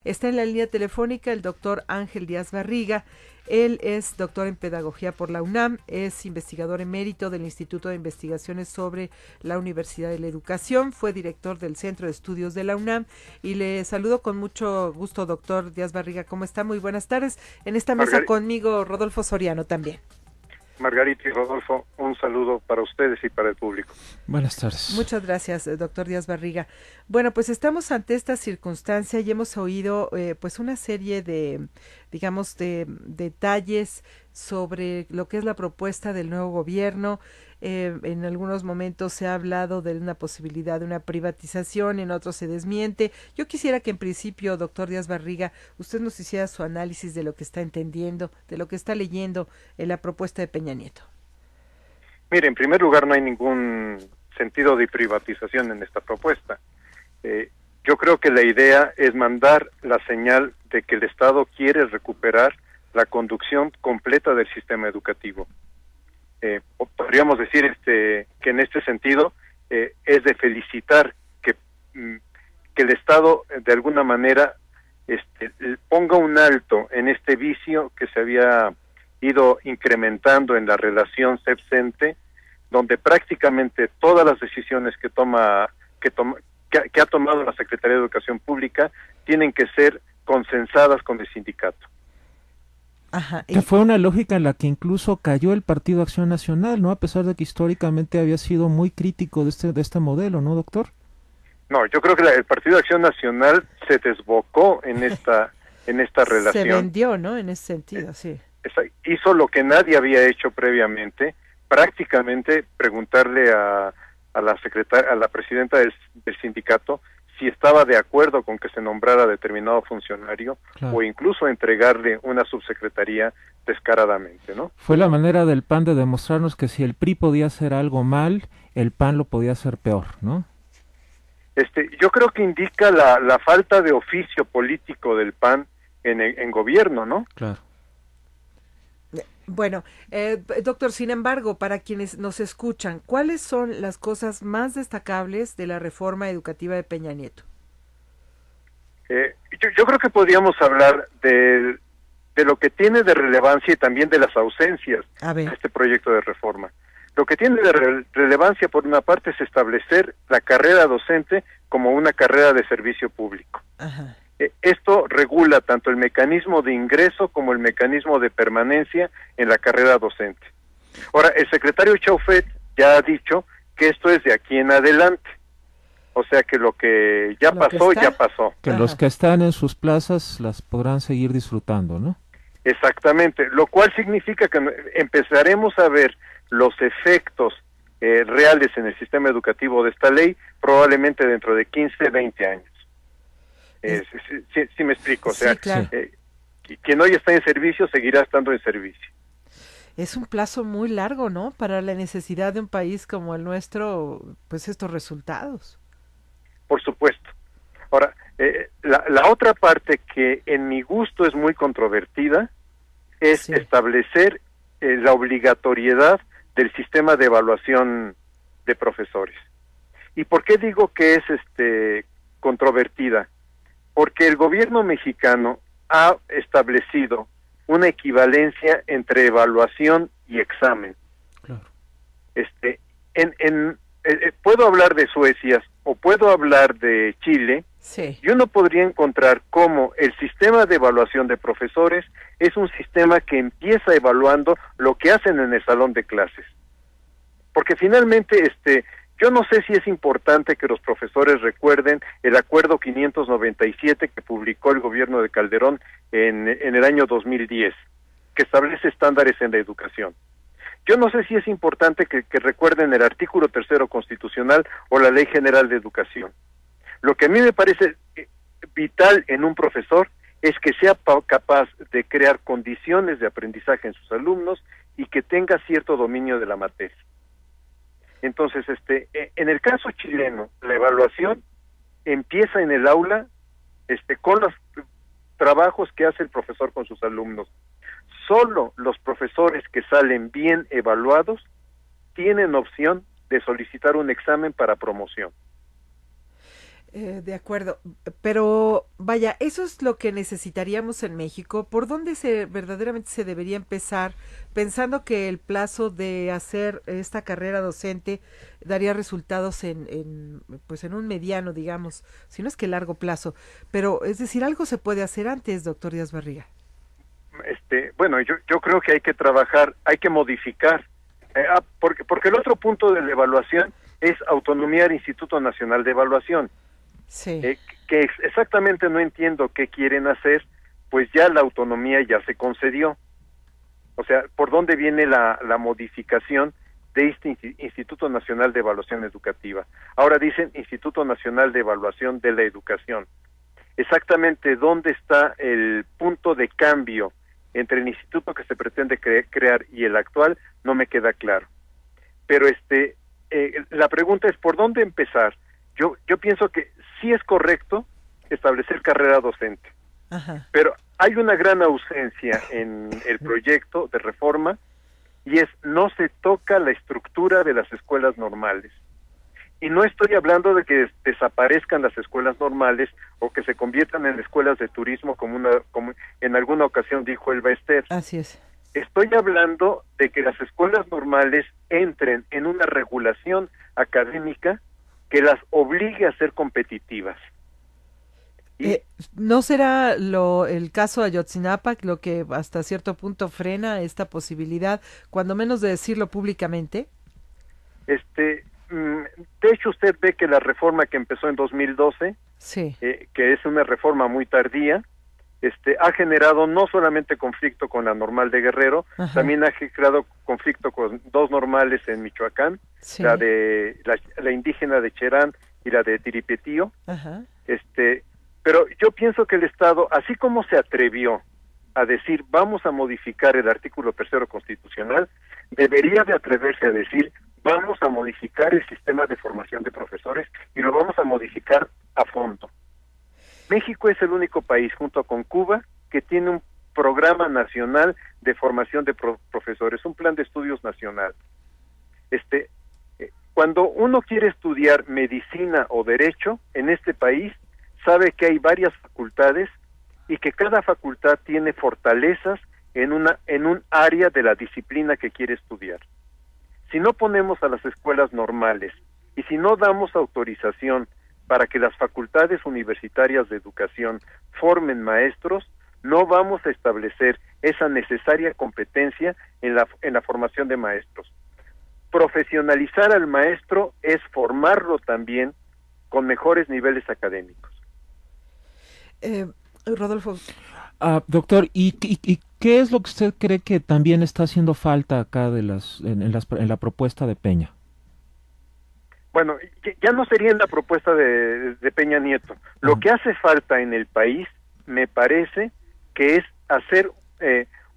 Está en la línea telefónica el doctor Ángel Díaz Barriga. Él es doctor en Pedagogía por la UNAM, es investigador emérito del Instituto de Investigaciones sobre la Universidad de la Educación, fue director del Centro de Estudios de la UNAM y le saludo con mucho gusto, doctor Díaz Barriga. ¿Cómo está? Muy buenas tardes. En esta mesa conmigo, Rodolfo Soriano también. Margarita y Rodolfo, un saludo para ustedes y para el público. Buenas tardes. Muchas gracias, doctor Díaz Barriga. Bueno, pues estamos ante esta circunstancia y hemos oído pues una serie de, digamos, de detalles sobre lo que es la propuesta del nuevo gobierno. En algunos momentos se ha hablado de una posibilidad de una privatización, en otros se desmiente. Yo quisiera que en principio, doctor Díaz Barriga, usted nos hiciera su análisis de lo que está entendiendo, de lo que está leyendo en la propuesta de Peña Nieto. Mire, en primer lugar, no hay ningún sentido de privatización en esta propuesta. Yo creo que la idea es mandar la señal de que el Estado quiere recuperar la conducción completa del sistema educativo. Podríamos decir que en este sentido es de felicitar que el Estado de alguna manera ponga un alto en este vicio que se había ido incrementando en la relación CEP-CENTE, donde prácticamente todas las decisiones que ha tomado la Secretaría de Educación Pública tienen que ser consensadas con el sindicato. Ajá. Que fue una lógica en la que incluso cayó el Partido Acción Nacional, ¿no? A pesar de que históricamente había sido muy crítico de este modelo, ¿no, doctor? No, yo creo que el Partido Acción Nacional se desbocó en esta relación. Se vendió, ¿no? En ese sentido, sí. Hizo lo que nadie había hecho previamente, prácticamente preguntarle a la presidenta del sindicato si estaba de acuerdo con que se nombrara determinado funcionario, claro, o incluso entregarle una subsecretaría descaradamente, ¿no? Fue la manera del PAN de demostrarnos que si el PRI podía hacer algo mal, el PAN lo podía hacer peor, ¿no? Yo creo que indica la falta de oficio político del PAN en gobierno, ¿no? Claro. Bueno, doctor, sin embargo, para quienes nos escuchan, ¿cuáles son las cosas más destacables de la reforma educativa de Peña Nieto? Yo creo que podríamos hablar de lo que tiene de relevancia y también de las ausencias de este proyecto de reforma. Lo que tiene de relevancia, por una parte, es establecer la carrera docente como una carrera de servicio público. Ajá. Esto regula tanto el mecanismo de ingreso como el mecanismo de permanencia en la carrera docente. Ahora, el secretario Chaufet ya ha dicho que esto es de aquí en adelante. O sea que lo que ya pasó, ya pasó. Que los que están en sus plazas las podrán seguir disfrutando, ¿no? Exactamente, lo cual significa que empezaremos a ver los efectos reales en el sistema educativo de esta ley probablemente dentro de 15, 20 años. Sí me explico, o sea, sí, claro. Quien hoy está en servicio seguirá estando en servicio. Es un plazo muy largo, ¿no? Para la necesidad de un país como el nuestro, pues estos resultados. Por supuesto. Ahora, la otra parte que en mi gusto es muy controvertida es establecer la obligatoriedad del sistema de evaluación de profesores. ¿Y por qué digo que es controvertida? Porque el gobierno mexicano ha establecido una equivalencia entre evaluación y examen. Claro. Puedo hablar de Suecia o puedo hablar de Chile, sí, y uno podría encontrar cómo el sistema de evaluación de profesores es un sistema que empieza evaluando lo que hacen en el salón de clases. Porque finalmente, yo no sé si es importante que los profesores recuerden el acuerdo 597 que publicó el gobierno de Calderón en el año 2010, que establece estándares en la educación. Yo no sé si es importante que recuerden el artículo 3º constitucional o la Ley General de Educación. Lo que a mí me parece vital en un profesor es que sea capaz de crear condiciones de aprendizaje en sus alumnos y que tenga cierto dominio de la materia. Entonces, en el caso chileno, la evaluación empieza en el aula, con los trabajos que hace el profesor con sus alumnos. Solo los profesores que salen bien evaluados tienen opción de solicitar un examen para promoción. De acuerdo, pero vaya, eso es lo que necesitaríamos en México. ¿Por dónde verdaderamente se debería empezar, pensando que el plazo de hacer esta carrera docente daría resultados pues en un mediano, digamos, si no es que largo plazo? Pero es decir, algo se puede hacer antes, doctor Díaz Barriga. Bueno, yo creo que hay que trabajar, hay que modificar, porque el otro punto de la evaluación es autonomía del Instituto Nacional de Evaluación. Sí. Que exactamente no entiendo qué quieren hacer, pues ya la autonomía ya se concedió. O sea, ¿por dónde viene la modificación de este Instituto Nacional de Evaluación Educativa? Ahora dicen Instituto Nacional de Evaluación de la Educación. Exactamente dónde está el punto de cambio entre el instituto que se pretende crear y el actual no me queda claro. Pero la pregunta es ¿por dónde empezar? Yo pienso que sí es correcto establecer carrera docente, ajá, pero hay una gran ausencia en el proyecto de reforma y es no se toca la estructura de las escuelas normales. Y no estoy hablando de que desaparezcan las escuelas normales o que se conviertan en escuelas de turismo como en alguna ocasión dijo Elba Ester. Así es. Estoy hablando de que las escuelas normales entren en una regulación académica que las obligue a ser competitivas. ¿No será el caso Ayotzinapa lo que hasta cierto punto frena esta posibilidad, cuando menos de decirlo públicamente? De hecho, usted ve que la reforma que empezó en 2012, sí, que es una reforma muy tardía, ha generado no solamente conflicto con la normal de Guerrero, ajá, también ha generado conflicto con dos normales en Michoacán, sí, la indígena de Cherán y la de Tiripetío. Ajá. Pero yo pienso que el Estado, así como se atrevió a decir vamos a modificar el artículo 3º constitucional, debería de atreverse a decir vamos a modificar el sistema de formación de profesores y lo vamos a modificar a fondo. México es el único país, junto con Cuba, que tiene un programa nacional de formación de profesores, un plan de estudios nacional. Cuando uno quiere estudiar medicina o derecho en este país, sabe que hay varias facultades y que cada facultad tiene fortalezas en un área de la disciplina que quiere estudiar. Si no ponemos a las escuelas normales y si no damos autorización para que las facultades universitarias de educación formen maestros, no vamos a establecer esa necesaria competencia en la formación de maestros. Profesionalizar al maestro es formarlo también con mejores niveles académicos. Rodolfo. Doctor, ¿y qué es lo que usted cree que también está haciendo falta acá en la propuesta de Peña? Bueno, ya no sería en la propuesta de Peña Nieto. Lo que hace falta en el país, me parece, que es hacer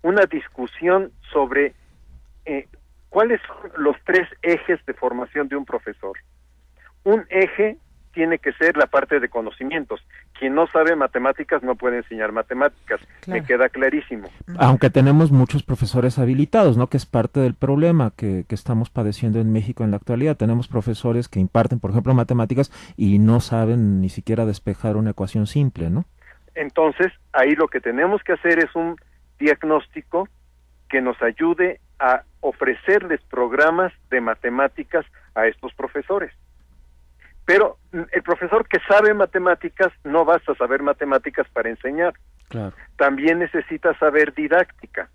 una discusión sobre cuáles son los 3 ejes de formación de un profesor. Un eje tiene que ser la parte de conocimientos. Quien no sabe matemáticas no puede enseñar matemáticas, claro, me queda clarísimo. Aunque tenemos muchos profesores habilitados, ¿no? Que es parte del problema que estamos padeciendo en México en la actualidad. Tenemos profesores que imparten, por ejemplo, matemáticas y no saben ni siquiera despejar una ecuación simple, ¿no? Entonces, ahí lo que tenemos que hacer es un diagnóstico que nos ayude a ofrecerles programas de matemáticas a estos profesores. Pero el profesor que sabe matemáticas no basta saber matemáticas para enseñar. Claro. También necesita saber didáctica.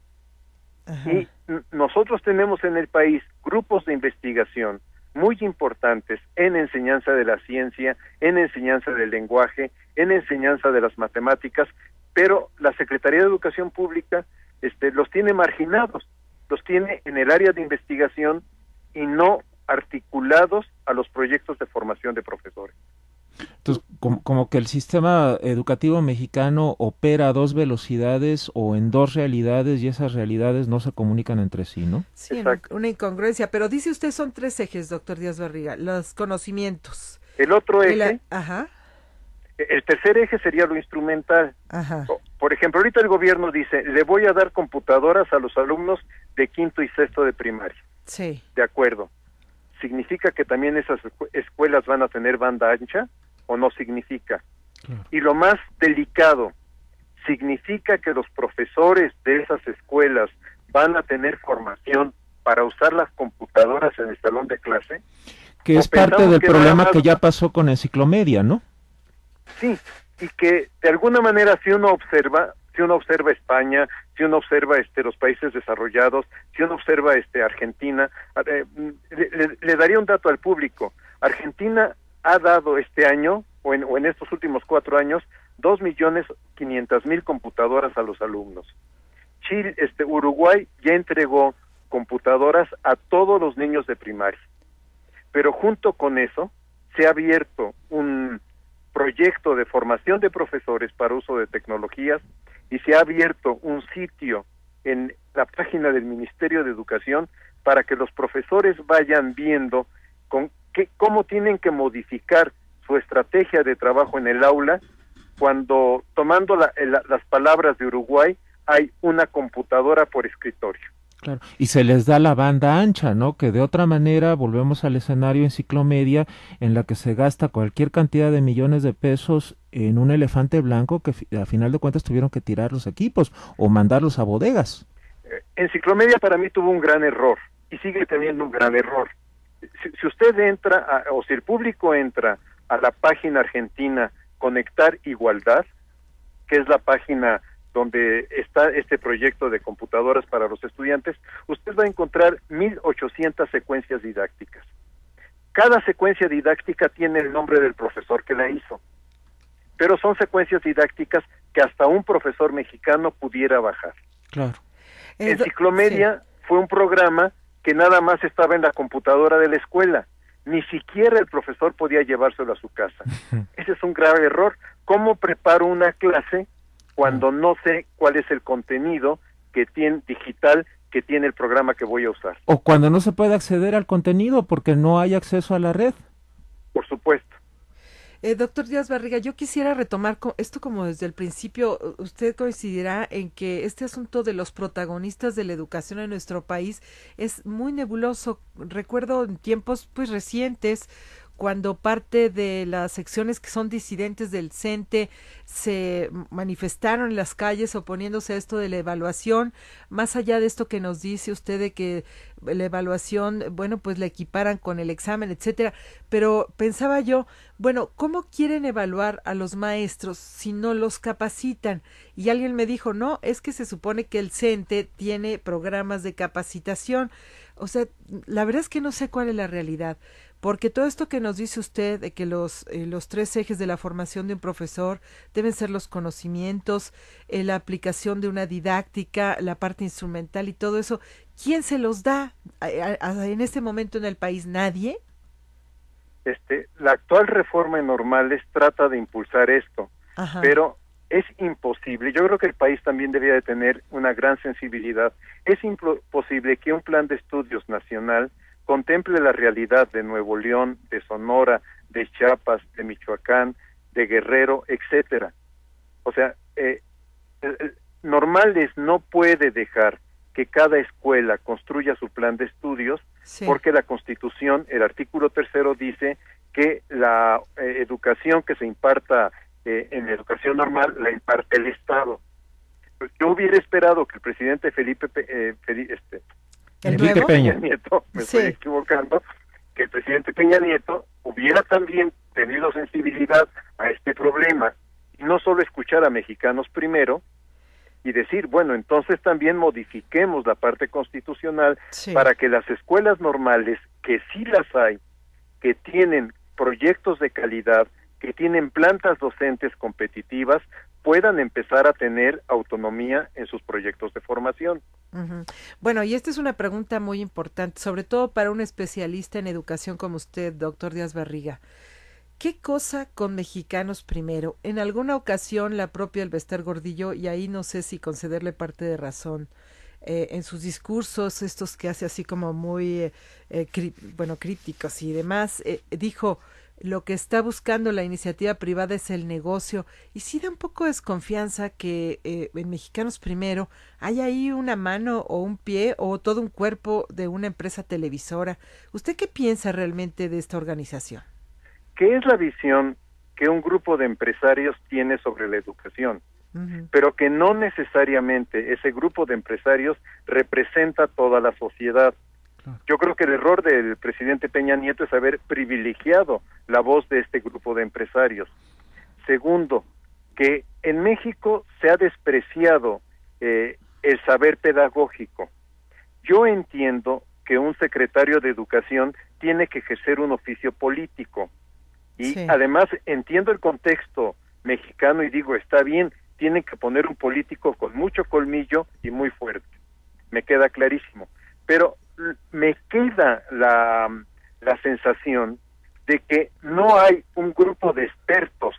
Ajá. Y nosotros tenemos en el país grupos de investigación muy importantes en enseñanza de la ciencia, en enseñanza del lenguaje, en enseñanza de las matemáticas, pero la Secretaría de Educación Pública los tiene marginados, los tiene en el área de investigación y no articulados a los proyectos de formación de profesores. Entonces, como que el sistema educativo mexicano opera a 2 velocidades o en 2 realidades y esas realidades no se comunican entre sí, ¿no? Sí, una incongruencia, pero dice usted son 3 ejes, doctor Díaz Barriga, los conocimientos. El otro eje, ajá. El tercer eje sería lo instrumental. Ajá. Por ejemplo, ahorita el gobierno dice, le voy a dar computadoras a los alumnos de 5º y 6º de primaria. Sí. De acuerdo. ¿Significa que también esas escuelas van a tener banda ancha? o no significa. Y lo más delicado, ¿significa que los profesores de esas escuelas van a tener formación para usar las computadoras en el salón de clase? Que es parte del problema que ya pasó con Enciclomedia, ¿no? Sí, y que de alguna manera si uno observa España, si uno observa los países desarrollados, si uno observa Argentina, le daría un dato al público. Argentina ha dado este año, o en estos últimos 4 años, 2.500.000 computadoras a los alumnos. Uruguay ya entregó computadoras a todos los niños de primaria. Pero junto con eso, se ha abierto un proyecto de formación de profesores para uso de tecnologías y se ha abierto un sitio en la página del Ministerio de Educación para que los profesores vayan viendo cómo tienen que modificar su estrategia de trabajo en el aula cuando, tomando las palabras de Uruguay, hay una computadora por escritorio. Claro, y se les da la banda ancha, ¿no? Que de otra manera volvemos al escenario Enciclomedia en la que se gasta cualquier cantidad de millones de pesos en un elefante blanco que a final de cuentas tuvieron que tirar los equipos o mandarlos a bodegas. Enciclomedia para mí tuvo un gran error y sigue teniendo un gran error. Si usted entra, o si el público entra a la página argentina Conectar Igualdad, que es la página donde está este proyecto de computadoras para los estudiantes, usted va a encontrar 1.800 secuencias didácticas. Cada secuencia didáctica tiene el nombre del profesor que la hizo, pero son secuencias didácticas que hasta un profesor mexicano pudiera bajar. Claro. Enciclomedia fue un programa que nada más estaba en la computadora de la escuela, ni siquiera el profesor podía llevárselo a su casa. Ese es un grave error. ¿Cómo preparo una clase cuando no sé cuál es el contenido que tiene digital que tiene el programa que voy a usar? O cuando no se puede acceder al contenido porque no hay acceso a la red. Por supuesto. Doctor Díaz Barriga, yo quisiera retomar esto como desde el principio. Usted coincidirá en que este asunto de los protagonistas de la educación en nuestro país es muy nebuloso. Recuerdo en tiempos recientes, cuando parte de las secciones que son disidentes del CENTE se manifestaron en las calles oponiéndose a esto de la evaluación, más allá de esto que nos dice usted de que la evaluación, pues la equiparan con el examen, etcétera, pero pensaba yo, ¿cómo quieren evaluar a los maestros si no los capacitan? Y alguien me dijo, no, es que se supone que el CENTE tiene programas de capacitación. O sea, la verdad es que no sé cuál es la realidad. Porque todo esto que nos dice usted de que los 3 ejes de la formación de un profesor deben ser los conocimientos, la aplicación de una didáctica, la parte instrumental y todo eso, ¿quién se los da en este momento en el país? ¿Nadie? La actual reforma en normales trata de impulsar esto, Ajá. Pero es imposible. Yo creo que el país también debería de tener una gran sensibilidad. Es imposible que un plan de estudios nacional contemple la realidad de Nuevo León, de Sonora, de Chiapas, de Michoacán, de Guerrero, etcétera. O sea, Normales no puede dejar que cada escuela construya su plan de estudios, sí. Porque la Constitución, el artículo 3º dice que la educación que se imparta en educación normal la imparte el Estado. Yo hubiera esperado que el presidente Enrique Peña Nieto, me estoy equivocando, que el presidente Peña Nieto hubiera también tenido sensibilidad a este problema y no solo escuchar a Mexicanos Primero y decir, entonces también modifiquemos la parte constitucional para que las escuelas normales, que sí las hay, que tienen proyectos de calidad, que tienen plantas docentes competitivas, puedan empezar a tener autonomía en sus proyectos de formación. Uh-huh. Y esta es una pregunta muy importante, sobre todo para un especialista en educación como usted, doctor Díaz Barriga. ¿Qué cosa con Mexicanos Primero? En alguna ocasión la propia Elbester Gordillo, y ahí no sé si concederle parte de razón, en sus discursos, estos que hace así como muy, crípticos y demás, dijo, lo que está buscando la iniciativa privada es el negocio, y sí da un poco de desconfianza que en Mexicanos Primero hay ahí una mano o un pie o todo un cuerpo de una empresa televisora. ¿Usted qué piensa realmente de esta organización? ¿Qué es la visión que un grupo de empresarios tiene sobre la educación, pero que no necesariamente ese grupo de empresarios representa toda la sociedad. Yo creo que el error del presidente Peña Nieto es haber privilegiado la voz de este grupo de empresarios. Segundo, que en México se ha despreciado el saber pedagógico. Yo entiendo que un secretario de Educación tiene que ejercer un oficio político. Y además entiendo el contexto mexicano y digo, está bien, tienen que poner un político con mucho colmillo y muy fuerte. Me queda clarísimo. Pero me queda la sensación de que no hay un grupo de expertos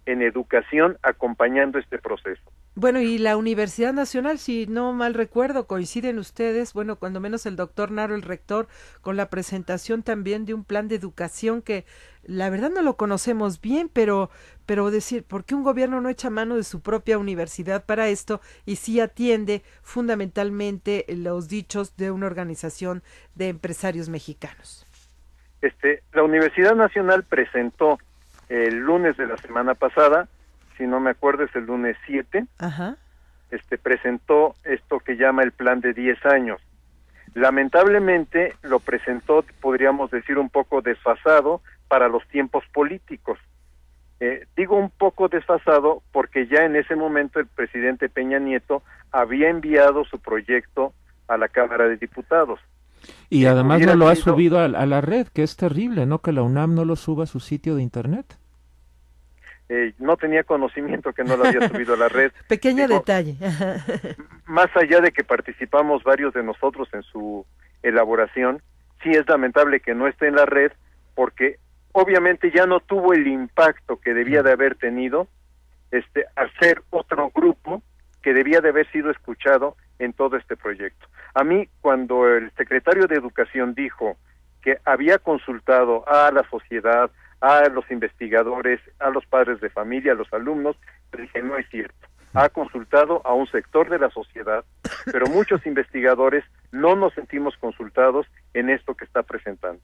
en educación acompañando este proceso. Bueno, y la Universidad Nacional, si no mal recuerdo, coinciden ustedes, bueno, cuando menos el doctor Narro, el rector, con la presentación también de un plan de educación que la verdad no lo conocemos bien, pero decir, ¿por qué un gobierno no echa mano de su propia universidad para esto y sí atiende fundamentalmente los dichos de una organización de empresarios mexicanos? La Universidad Nacional presentó el lunes de la semana pasada, si no me acuerdo es el lunes 7, presentó esto que llama el plan de 10 años. Lamentablemente lo presentó, podríamos decir, un poco desfasado para los tiempos políticos. Digo un poco desfasado porque ya en ese momento el presidente Peña Nieto había enviado su proyecto a la Cámara de Diputados. Y además no lo ha subido a la red, que es terrible, ¿no? Que la UNAM no lo suba a su sitio de internet. No tenía conocimiento que no lo había subido a la red. Pequeño detalle. Más allá de que participamos varios de nosotros en su elaboración, sí es lamentable que no esté en la red, porque obviamente ya no tuvo el impacto que debía de haber tenido al ser otro grupo que debía de haber sido escuchado en todo este proyecto. A mí, cuando el secretario de Educación dijo que había consultado a la sociedad, a los investigadores, a los padres de familia, a los alumnos, dije, no es cierto. Ha consultado a un sector de la sociedad, pero muchos investigadores no nos sentimos consultados en esto que está presentando.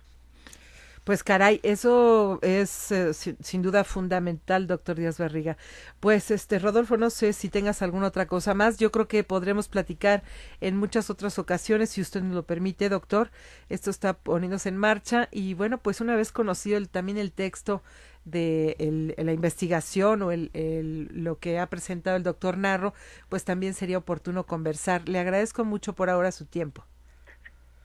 Pues caray, eso es sin duda fundamental, doctor Díaz Barriga. Pues Rodolfo, no sé si tengas alguna otra cosa más. Yo creo que podremos platicar en muchas otras ocasiones, si usted nos lo permite, doctor. Esto está poniéndose en marcha y bueno, pues una vez conocido también el texto de la investigación o lo que ha presentado el doctor Narro, pues también sería oportuno conversar. Le agradezco mucho por ahora su tiempo.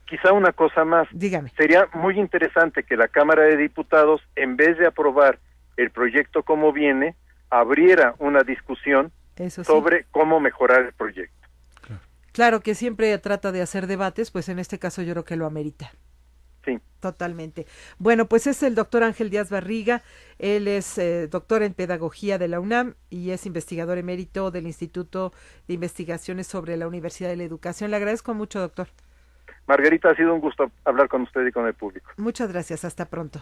Quizá una cosa más. Dígame. Sería muy interesante que la Cámara de Diputados, en vez de aprobar el proyecto como viene, abriera una discusión sobre cómo mejorar el proyecto. Claro que siempre trata de hacer debates, pues en este caso yo creo que lo amerita. Sí. Totalmente. Bueno, pues es el doctor Ángel Díaz Barriga, él es doctor en Pedagogía de la UNAM y es investigador emérito del Instituto de Investigaciones sobre la Universidad de la Educación. Le agradezco mucho, doctor. Margarita, ha sido un gusto hablar con usted y con el público. Muchas gracias, hasta pronto.